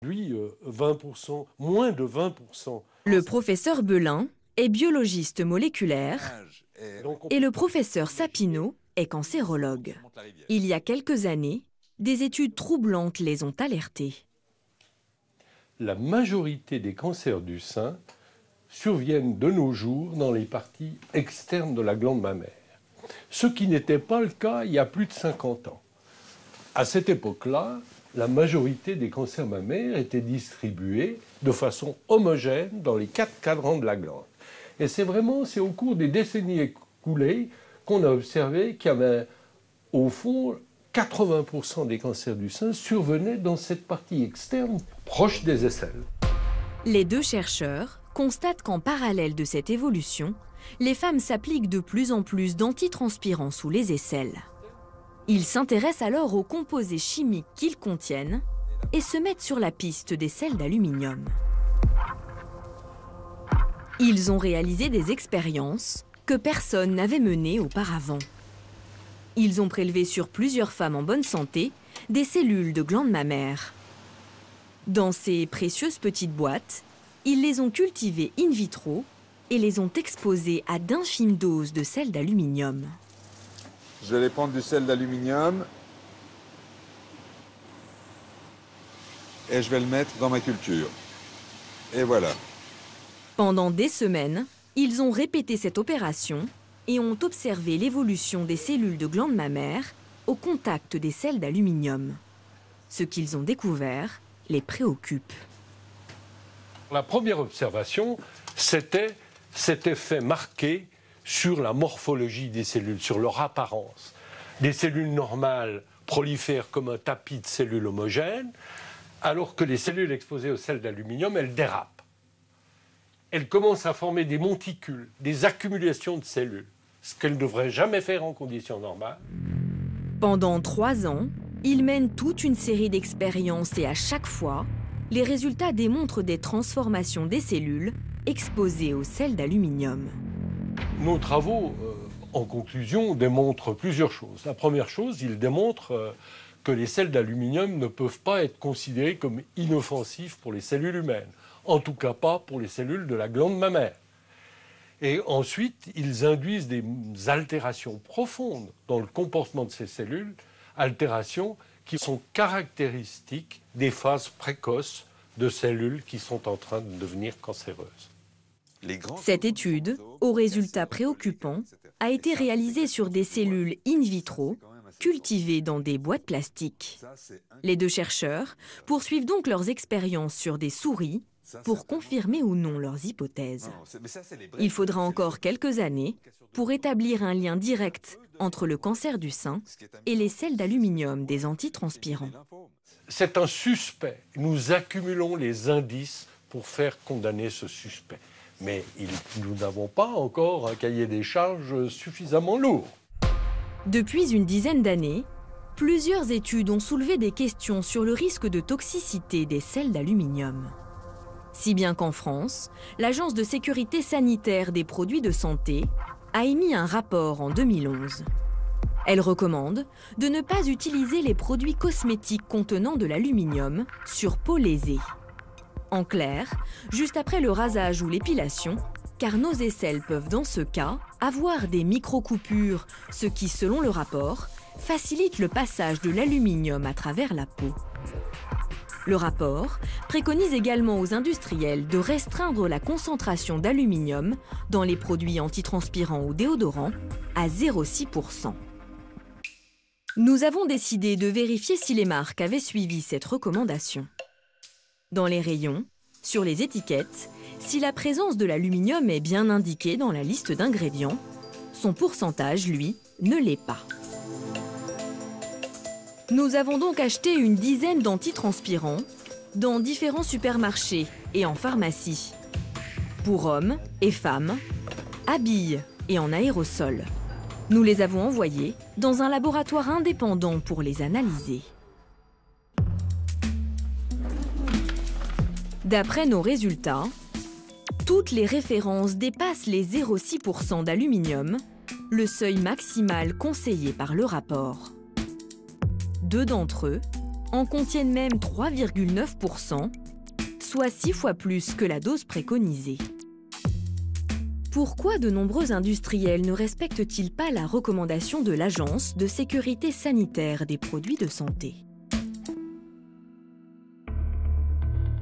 Lui, 20%, moins de 20%. Le professeur Belin est biologiste moléculaire et le professeur Sapineau est cancérologue. Il y a quelques années, des études troublantes les ont alertés. La majorité des cancers du sein surviennent de nos jours dans les parties externes de la glande mammaire. Ce qui n'était pas le cas il y a plus de 50 ans. À cette époque-là, la majorité des cancers mammaires étaient distribués de façon homogène dans les 4 cadrans de la glande. Et c'est au cours des décennies écoulées qu'on a observé qu'il y avait, au fond, 80% des cancers du sein survenaient dans cette partie externe proche des aisselles. Les deux chercheurs constatent qu'en parallèle de cette évolution, les femmes s'appliquent de plus en plus d'antitranspirants sous les aisselles. Ils s'intéressent alors aux composés chimiques qu'ils contiennent et se mettent sur la piste des sels d'aluminium. Ils ont réalisé des expériences que personne n'avait menées auparavant. Ils ont prélevé sur plusieurs femmes en bonne santé des cellules de glandes mammaires. Dans ces précieuses petites boîtes, ils les ont cultivées in vitro et les ont exposées à d'infimes doses de sel d'aluminium. Je vais prendre du sel d'aluminium et je vais le mettre dans ma culture. Et voilà. Pendant des semaines, ils ont répété cette opération et ont observé l'évolution des cellules de glandes mammaires au contact des sels d'aluminium. Ce qu'ils ont découvert les préoccupe. La première observation, c'était cet effet marqué sur la morphologie des cellules, sur leur apparence. Des cellules normales prolifèrent comme un tapis de cellules homogènes, alors que les cellules exposées au sel d'aluminium, elles dérapent. Elles commencent à former des monticules, des accumulations de cellules, ce qu'elles ne devraient jamais faire en conditions normales. Pendant 3 ans, ils mènent toute une série d'expériences et à chaque fois, les résultats démontrent des transformations des cellules exposées au sel d'aluminium. Nos travaux, en conclusion, démontrent plusieurs choses. La première chose, ils démontrent que les sels d'aluminium ne peuvent pas être considérés comme inoffensifs pour les cellules humaines. En tout cas pas pour les cellules de la glande mammaire. Et ensuite, ils induisent des altérations profondes dans le comportement de ces cellules, altérations qui sont caractéristiques des phases précoces de cellules qui sont en train de devenir cancéreuses. Cette étude, aux résultats préoccupants, a été réalisée sur des cellules in vitro, cultivées dans des boîtes plastiques. Les deux chercheurs poursuivent donc leurs expériences sur des souris pour confirmer ou non leurs hypothèses. Il faudra encore quelques années pour établir un lien direct entre le cancer du sein et les sels d'aluminium des antitranspirants. C'est un suspect. Nous accumulons les indices pour faire condamner ce suspect. Mais nous n'avons pas encore un cahier des charges suffisamment lourd. Depuis une dizaine d'années, plusieurs études ont soulevé des questions sur le risque de toxicité des sels d'aluminium. Si bien qu'en France, l'Agence de sécurité sanitaire des produits de santé a émis un rapport en 2011. Elle recommande de ne pas utiliser les produits cosmétiques contenant de l'aluminium sur peau lésée. En clair, juste après le rasage ou l'épilation, car nos aisselles peuvent dans ce cas avoir des micro-coupures, ce qui, selon le rapport, facilite le passage de l'aluminium à travers la peau. Le rapport préconise également aux industriels de restreindre la concentration d'aluminium dans les produits antitranspirants ou déodorants à 0,6%. Nous avons décidé de vérifier si les marques avaient suivi cette recommandation. Dans les rayons, sur les étiquettes, si la présence de l'aluminium est bien indiquée dans la liste d'ingrédients, son pourcentage, lui, ne l'est pas. Nous avons donc acheté une dizaine d'antitranspirants dans différents supermarchés et en pharmacie, pour hommes et femmes, à billes et en aérosol. Nous les avons envoyés dans un laboratoire indépendant pour les analyser. D'après nos résultats, toutes les références dépassent les 0,6% d'aluminium, le seuil maximal conseillé par le rapport. 2 d'entre eux en contiennent même 3,9%, soit 6 fois plus que la dose préconisée. Pourquoi de nombreux industriels ne respectent-ils pas la recommandation de l'Agence de sécurité sanitaire des produits de santé?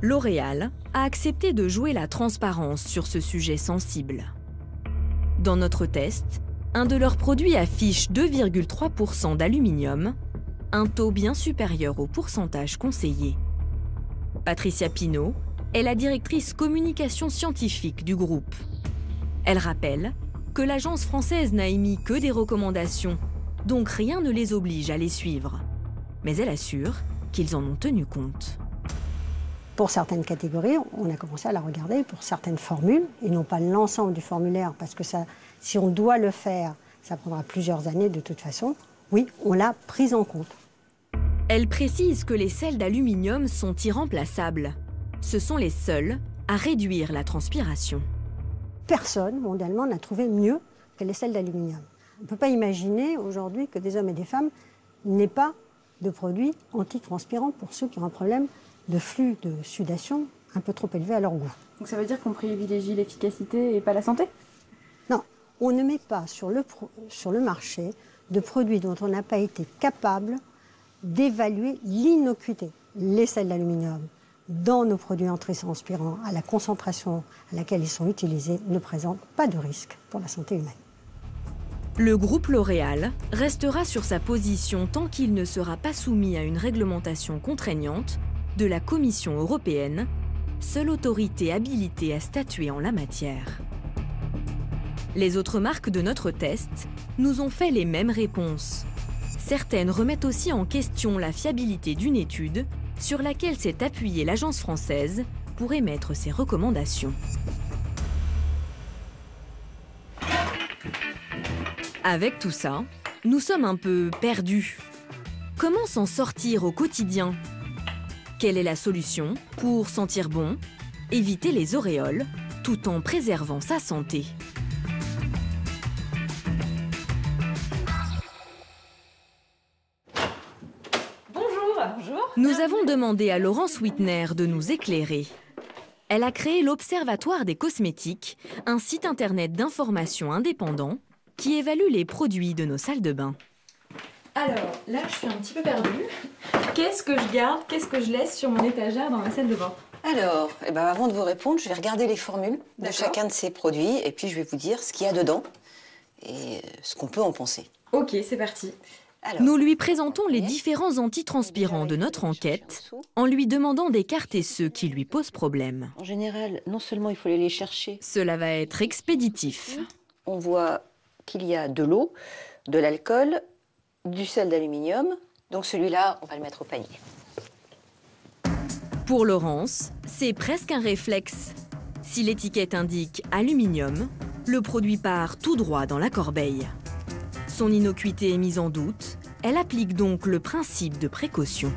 L'Oréal a accepté de jouer la transparence sur ce sujet sensible. Dans notre test, un de leurs produits affiche 2,3% d'aluminium, un taux bien supérieur au pourcentage conseillé. Patricia Pinault est la directrice communication scientifique du groupe. Elle rappelle que l'agence française n'a émis que des recommandations, donc rien ne les oblige à les suivre. Mais elle assure qu'ils en ont tenu compte. Pour certaines catégories, on a commencé à la regarder pour certaines formules, et non pas l'ensemble du formulaire, parce que ça, si on doit le faire, ça prendra plusieurs années de toute façon. Oui, on l'a prise en compte. Elle précise que les sels d'aluminium sont irremplaçables. Ce sont les seuls à réduire la transpiration. Personne, mondialement, n'a trouvé mieux que les sels d'aluminium. On ne peut pas imaginer aujourd'hui que des hommes et des femmes n'aient pas de produits antitranspirants pour ceux qui ont un problème de flux de sudation un peu trop élevé à leur goût. Donc ça veut dire qu'on privilégie l'efficacité et pas la santé? Non, on ne met pas sur le marché de produits dont on n'a pas été capable d'évaluer l'innocuité. Les sels d'aluminium, dans nos produits antitranspirants, à la concentration à laquelle ils sont utilisés, ne présentent pas de risque pour la santé humaine. Le groupe L'Oréal restera sur sa position tant qu'il ne sera pas soumis à une réglementation contraignante de la Commission européenne, seule autorité habilitée à statuer en la matière. Les autres marques de notre test nous ont fait les mêmes réponses. Certaines remettent aussi en question la fiabilité d'une étude sur laquelle s'est appuyée l'agence française pour émettre ses recommandations. Avec tout ça, nous sommes un peu perdus. Comment s'en sortir au quotidien? Quelle est la solution pour sentir bon, éviter les auréoles, tout en préservant sa santé? Bonjour. Nous avons demandé à Laurence Wittner de nous éclairer. Elle a créé l'Observatoire des cosmétiques, un site internet d'information indépendant qui évalue les produits de nos salles de bain. Alors, là, je suis un petit peu perdue. Qu'est-ce que je garde, qu'est-ce que je laisse sur mon étagère dans ma salle de bain? Alors, avant de vous répondre, je vais regarder les formules de chacun de ces produits et puis je vais vous dire ce qu'il y a dedans et ce qu'on peut en penser. Ok, c'est parti. Alors, Nous lui présentons les différents antitranspirants de notre enquête en lui demandant d'écarter ceux qui lui posent problème. en général, non seulement il faut aller les chercher, Cela va être expéditif. on voit qu'il y a de l'eau, de l'alcool, du sel d'aluminium. Donc celui-là, on va le mettre au panier. Pour Laurence, c'est presque un réflexe. Si l'étiquette indique aluminium, le produit part tout droit dans la corbeille. Son innocuité est mise en doute, elle applique donc le principe de précaution.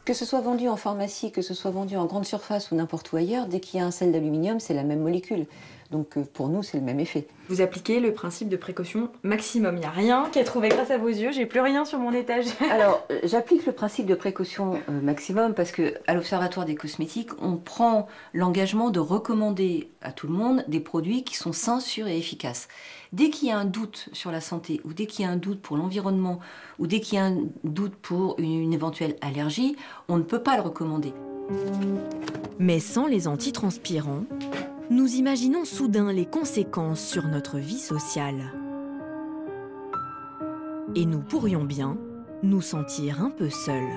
Que ce soit vendu en pharmacie, que ce soit vendu en grande surface ou n'importe où ailleurs, dès qu'il y a un sel d'aluminium, c'est la même molécule. Donc pour nous, c'est le même effet. Vous appliquez le principe de précaution maximum. Il n'y a rien qui est trouvé grâce à vos yeux, j'ai plus rien sur mon étagère. Alors, j'applique le principe de précaution maximum parce qu'à l'Observatoire des cosmétiques, on prend l'engagement de recommander à tout le monde des produits qui sont sains, sûrs et efficaces. Dès qu'il y a un doute sur la santé, ou dès qu'il y a un doute pour l'environnement, ou dès qu'il y a un doute pour une éventuelle allergie, on ne peut pas le recommander. Mais sans les antitranspirants, nous imaginons soudain les conséquences sur notre vie sociale. Et nous pourrions bien nous sentir un peu seuls.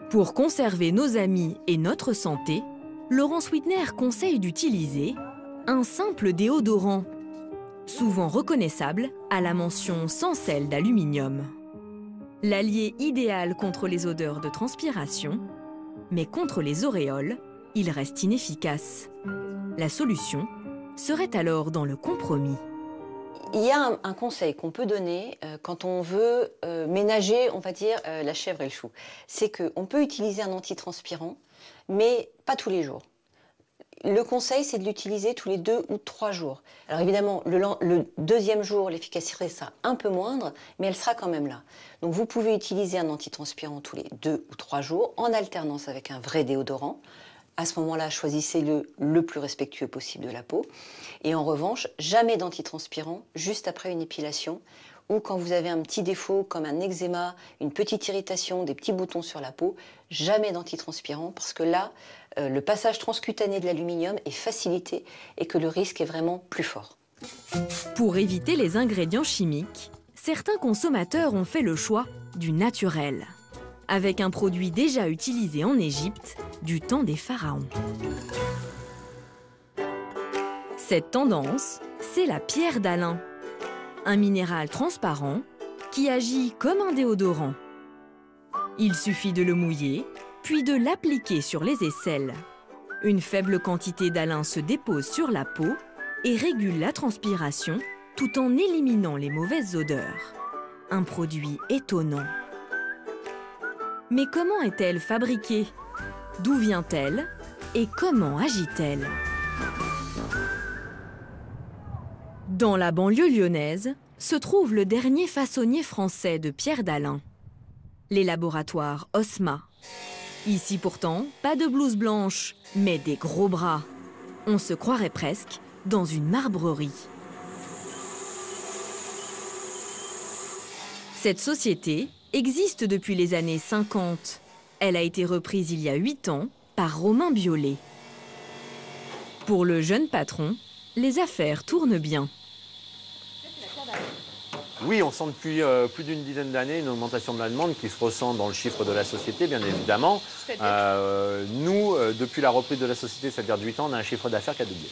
Pour conserver nos amis et notre santé, Laurence Wittner conseille d'utiliser un simple déodorant, souvent reconnaissable à la mention sans sel d'aluminium. L'allié idéal contre les odeurs de transpiration, mais contre les auréoles, il reste inefficace. La solution serait alors dans le compromis. Il y a un conseil qu'on peut donner quand on veut ménager, on va dire, la chèvre et le chou. C'est qu'on peut utiliser un antitranspirant, mais pas tous les jours. Le conseil, c'est de l'utiliser tous les 2 ou 3 jours. Alors évidemment, le deuxième jour, l'efficacité sera un peu moindre, mais elle sera quand même là. Donc vous pouvez utiliser un antitranspirant tous les 2 ou 3 jours, en alternance avec un vrai déodorant. À ce moment-là, choisissez-le le plus respectueux possible de la peau. Et en revanche, jamais d'antitranspirant juste après une épilation ou quand vous avez un petit défaut comme un eczéma, une petite irritation, des petits boutons sur la peau, jamais d'antitranspirant parce que là, le passage transcutané de l'aluminium est facilité et que le risque est vraiment plus fort. Pour éviter les ingrédients chimiques, certains consommateurs ont fait le choix du naturel, avec un produit déjà utilisé en Égypte du temps des pharaons. Cette tendance, c'est la pierre d'Alain, un minéral transparent qui agit comme un déodorant. Il suffit de le mouiller, puis de l'appliquer sur les aisselles. Une faible quantité d'Alain se dépose sur la peau et régule la transpiration tout en éliminant les mauvaises odeurs. Un produit étonnant. Mais comment est-elle fabriquée? D'où vient-elle? Et comment agit-elle? Dans la banlieue lyonnaise se trouve le dernier façonnier français de pierre d'Alain, les laboratoires Osma. Ici pourtant, pas de blouse blanche, mais des gros bras. On se croirait presque dans une marbrerie. Cette société existe depuis les années 50. Elle a été reprise il y a 8 ans par Romain Biolay. Pour le jeune patron, les affaires tournent bien. Oui, on sent depuis plus d'une dizaine d'années une augmentation de la demande qui se ressent dans le chiffre de la société, bien évidemment. Nous, depuis la reprise de la société, c'est-à-dire de 8 ans, on a un chiffre d'affaires qui a doublé.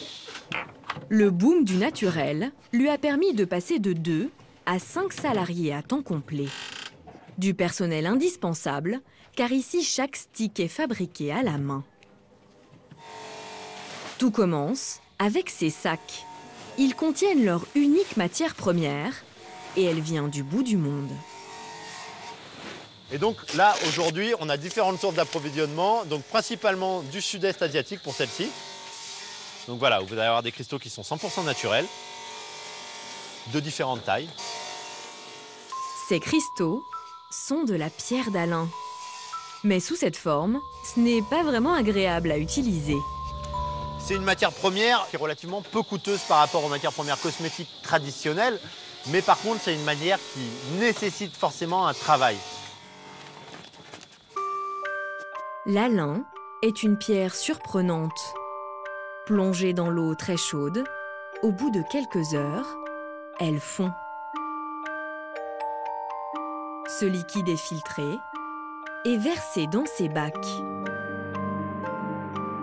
Le boom du naturel lui a permis de passer de 2 à 5 salariés à temps complet. Du personnel indispensable, car ici, chaque stick est fabriqué à la main. Tout commence avec ces sacs. Ils contiennent leur unique matière première et elle vient du bout du monde. Et donc là, aujourd'hui, on a différentes sources d'approvisionnement, donc principalement du sud-est asiatique pour celle-ci. Donc voilà, vous allez avoir des cristaux qui sont 100% naturels, de différentes tailles. Ces cristaux sont de la pierre d'Alain. Mais sous cette forme, ce n'est pas vraiment agréable à utiliser. C'est une matière première qui est relativement peu coûteuse par rapport aux matières premières cosmétiques traditionnelles. Mais par contre, c'est une matière qui nécessite forcément un travail. L'Alain est une pierre surprenante. Plongée dans l'eau très chaude, au bout de quelques heures, elle fond. Ce liquide est filtré et versé dans ces bacs.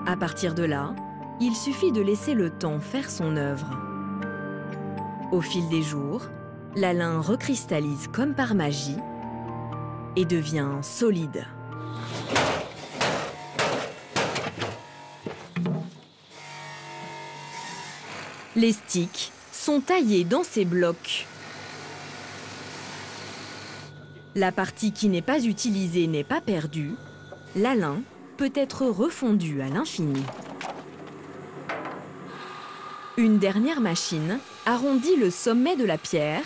À partir de là, il suffit de laisser le temps faire son œuvre. Au fil des jours, l'Alain recristallise comme par magie et devient solide. Les sticks sont taillés dans ces blocs. La partie qui n'est pas utilisée n'est pas perdue. L'Alain peut être refondu à l'infini. Une dernière machine arrondit le sommet de la pierre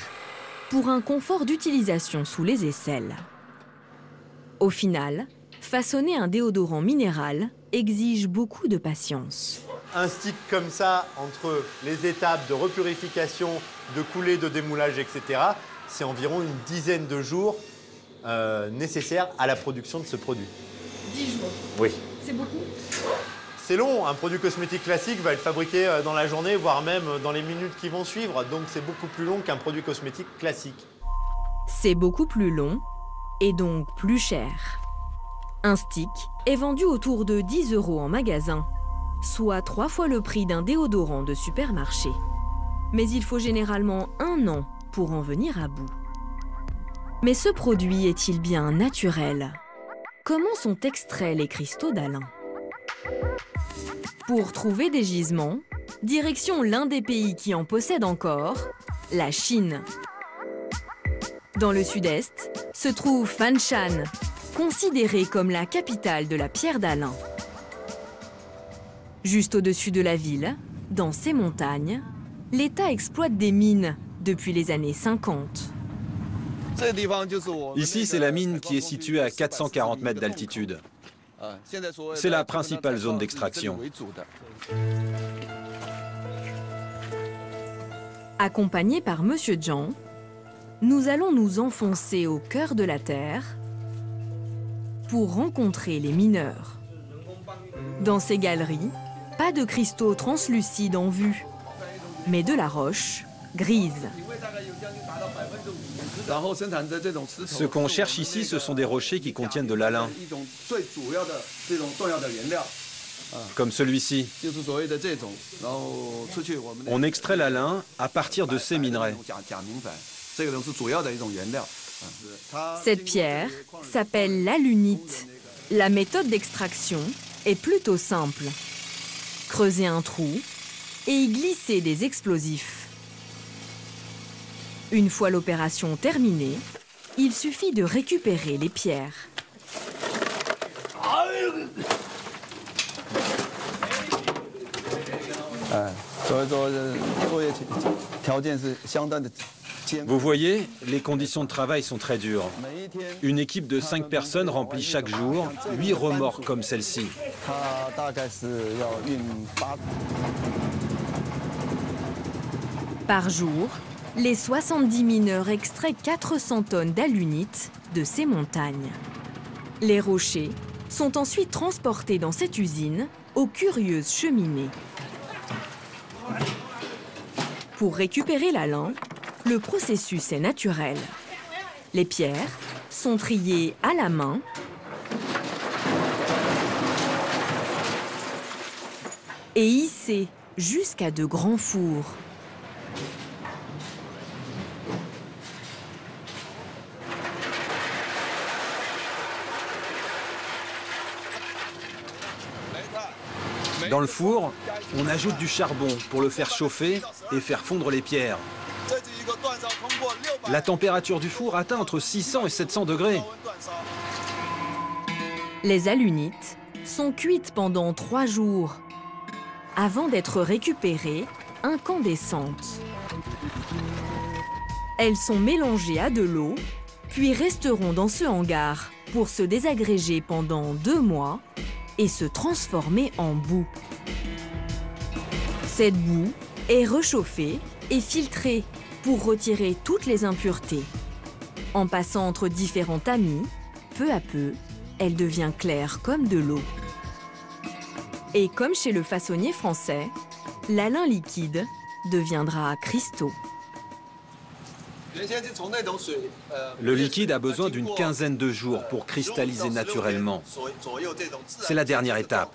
pour un confort d'utilisation sous les aisselles. Au final, façonner un déodorant minéral exige beaucoup de patience. Un stick comme ça, entre les étapes de repurification, de coulée, de démoulage, etc., c'est environ une dizaine de jours nécessaires à la production de ce produit. 10 jours. Oui. C'est beaucoup? C'est long, un produit cosmétique classique va être fabriqué dans la journée, voire même dans les minutes qui vont suivre, donc c'est beaucoup plus long qu'un produit cosmétique classique. C'est beaucoup plus long et donc plus cher. Un stick est vendu autour de 10 € en magasin, soit 3 fois le prix d'un déodorant de supermarché. Mais il faut généralement 1 an pour en venir à bout. Mais ce produit est-il bien naturel? Comment sont extraits les cristaux d'Alain? Pour trouver des gisements, direction l'un des pays qui en possède encore, la Chine. Dans le sud-est se trouve Fanshan, considérée comme la capitale de la pierre d'Alain. Juste au-dessus de la ville, dans ces montagnes, l'État exploite des mines depuis les années 50. Ici, c'est la mine qui est située à 440 mètres d'altitude. C'est la principale zone d'extraction. Accompagné par Monsieur Jiang, nous allons nous enfoncer au cœur de la terre pour rencontrer les mineurs. Dans ces galeries, pas de cristaux translucides en vue, mais de la roche grise. Ce qu'on cherche ici, ce sont des rochers qui contiennent de l'alun, comme celui-ci. On extrait l'alun à partir de ces minerais. Cette pierre s'appelle l'alunite. La méthode d'extraction est plutôt simple. Creuser un trou et y glisser des explosifs. Une fois l'opération terminée, il suffit de récupérer les pierres. Vous voyez, les conditions de travail sont très dures. Une équipe de 5 personnes remplit chaque jour 8 remorques comme celle-ci. Par jour, les 70 mineurs extraient 400 tonnes d'alunite de ces montagnes. Les rochers sont ensuite transportés dans cette usine aux curieuses cheminées. Pour récupérer l'alun, le processus est naturel. Les pierres sont triées à la main et hissées jusqu'à de grands fours. Dans le four, on ajoute du charbon pour le faire chauffer et faire fondre les pierres. La température du four atteint entre 600 et 700 degrés. Les alunites sont cuites pendant 3 jours avant d'être récupérées incandescentes. Elles sont mélangées à de l'eau, puis resteront dans ce hangar pour se désagréger pendant 2 mois et se transformer en boue. Cette boue est réchauffée et filtrée pour retirer toutes les impuretés. En passant entre différents tamis, peu à peu, elle devient claire comme de l'eau. Et comme chez le façonnier français, l'alun liquide deviendra cristaux. Le liquide a besoin d'une quinzaine de jours pour cristalliser naturellement. C'est la dernière étape.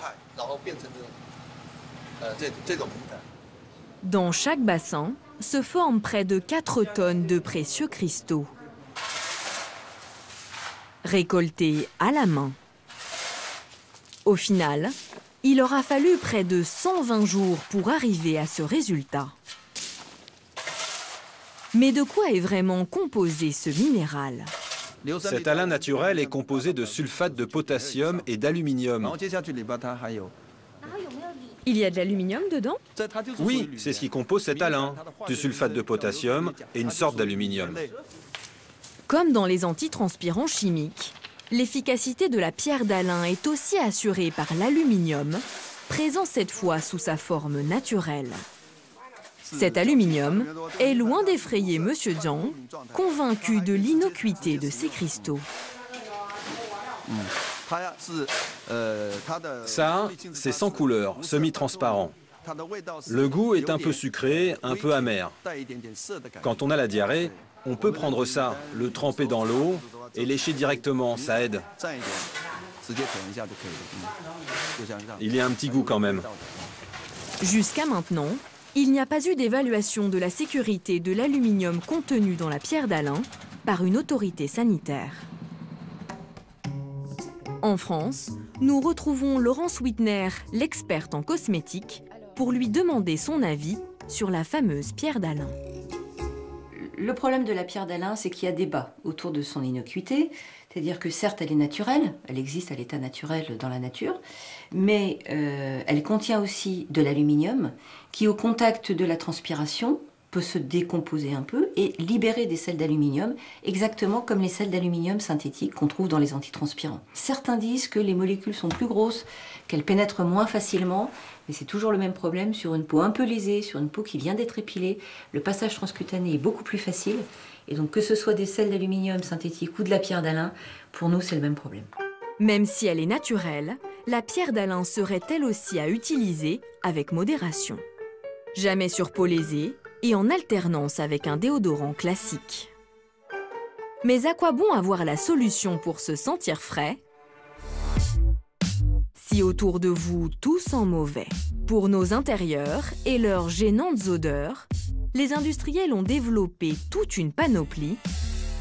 Dans chaque bassin se forment près de 4 tonnes de précieux cristaux, récoltés à la main. Au final, il aura fallu près de 120 jours pour arriver à ce résultat. Mais de quoi est vraiment composé ce minéral? Cet alun naturel est composé de sulfate de potassium et d'aluminium. Il y a de l'aluminium dedans? Oui, c'est ce qui compose cet alun, du sulfate de potassium et une sorte d'aluminium. Comme dans les antitranspirants chimiques, l'efficacité de la pierre d'alun est aussi assurée par l'aluminium, présent cette fois sous sa forme naturelle. Cet aluminium est loin d'effrayer Monsieur Jiang, convaincu de l'innocuité de ces cristaux. Ça, c'est sans couleur, semi-transparent. Le goût est un peu sucré, un peu amer. Quand on a la diarrhée, on peut prendre ça, le tremper dans l'eau et lécher directement, ça aide. Il y a un petit goût quand même. Jusqu'à maintenant, il n'y a pas eu d'évaluation de la sécurité de l'aluminium contenu dans la pierre d'alun par une autorité sanitaire. En France, nous retrouvons Laurence Wittner, l'experte en cosmétique, pour lui demander son avis sur la fameuse pierre d'alun. Le problème de la pierre d'Alain, c'est qu'il y a débat autour de son innocuité. C'est-à-dire que certes, elle est naturelle, elle existe à l'état naturel dans la nature, mais elle contient aussi de l'aluminium qui, au contact de la transpiration, peut se décomposer un peu et libérer des sels d'aluminium, exactement comme les sels d'aluminium synthétiques qu'on trouve dans les antitranspirants. Certains disent que les molécules sont plus grosses, qu'elles pénètrent moins facilement, mais c'est toujours le même problème sur une peau un peu lésée, sur une peau qui vient d'être épilée. Le passage transcutané est beaucoup plus facile, et donc que ce soit des sels d'aluminium synthétiques ou de la pierre d'Alain, pour nous c'est le même problème. Même si elle est naturelle, la pierre d'Alain serait elle aussi à utiliser avec modération. Jamais sur peau lésée, et en alternance avec un déodorant classique. Mais à quoi bon avoir la solution pour se sentir frais si autour de vous tout sent mauvais? Pour nos intérieurs et leurs gênantes odeurs, les industriels ont développé toute une panoplie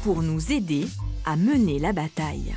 pour nous aider à mener la bataille.